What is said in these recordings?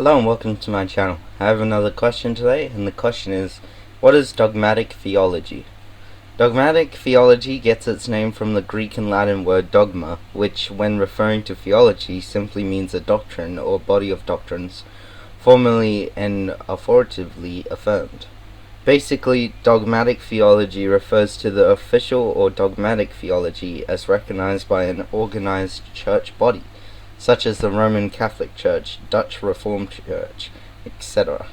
Hello and welcome to my channel. I have another question today, and the question is, what is dogmatic theology? Dogmatic theology gets its name from the Greek and Latin word dogma, which, when referring to theology, simply means a doctrine or body of doctrines, formally and authoritatively affirmed. Basically, dogmatic theology refers to the official or dogmatic theology as recognized by an organized church body, such as the Roman Catholic Church, Dutch Reformed Church, etc.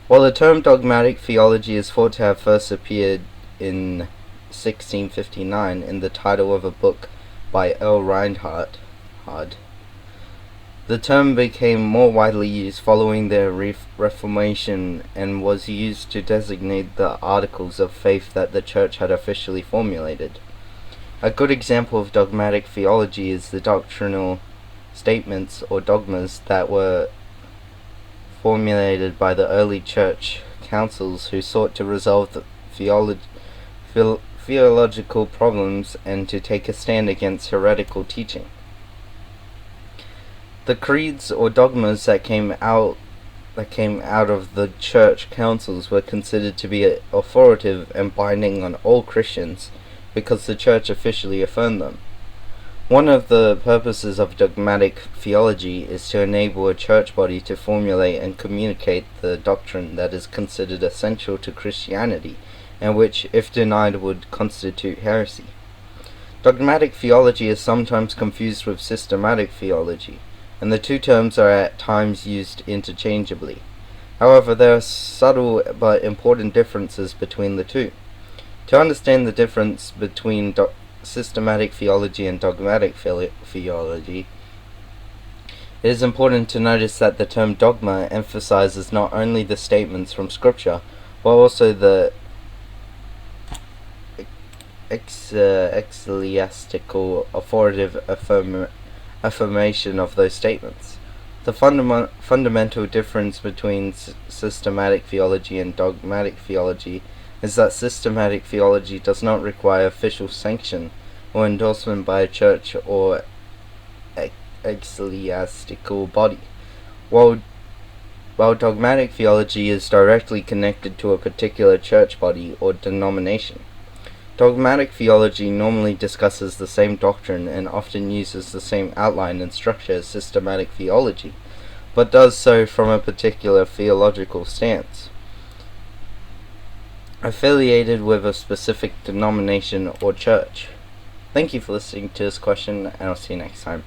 While the term dogmatic theology is thought to have first appeared in 1659 in the title of a book by L. Reinhardt, the term became more widely used following the Reformation and was used to designate the articles of faith that the Church had officially formulated. A good example of dogmatic theology is the doctrinal statements or dogmas that were formulated by the early church councils who sought to resolve the theological problems and to take a stand against heretical teaching. The creeds or dogmas that came out of the church councils were considered to be authoritative and binding on all Christians because the church officially affirmed them. One of the purposes of dogmatic theology is to enable a church body to formulate and communicate the doctrine that is considered essential to Christianity, and which, if denied, would constitute heresy. Dogmatic theology is sometimes confused with systematic theology, and the two terms are at times used interchangeably. However, there are subtle but important differences between the two. To understand the difference between systematic theology and dogmatic theology, it is important to notice that the term dogma emphasizes not only the statements from Scripture, but also the ecclesiastical authoritative affirmation of those statements. The fundamental difference between systematic theology and dogmatic theology is that systematic theology does not require official sanction or endorsement by a church or ecclesiastical body, while dogmatic theology is directly connected to a particular church body or denomination. Dogmatic theology normally discusses the same doctrine and often uses the same outline and structure as systematic theology, but does so from a particular theological stance, affiliated with a specific denomination or church. Thank you for listening to this question, and I'll see you next time.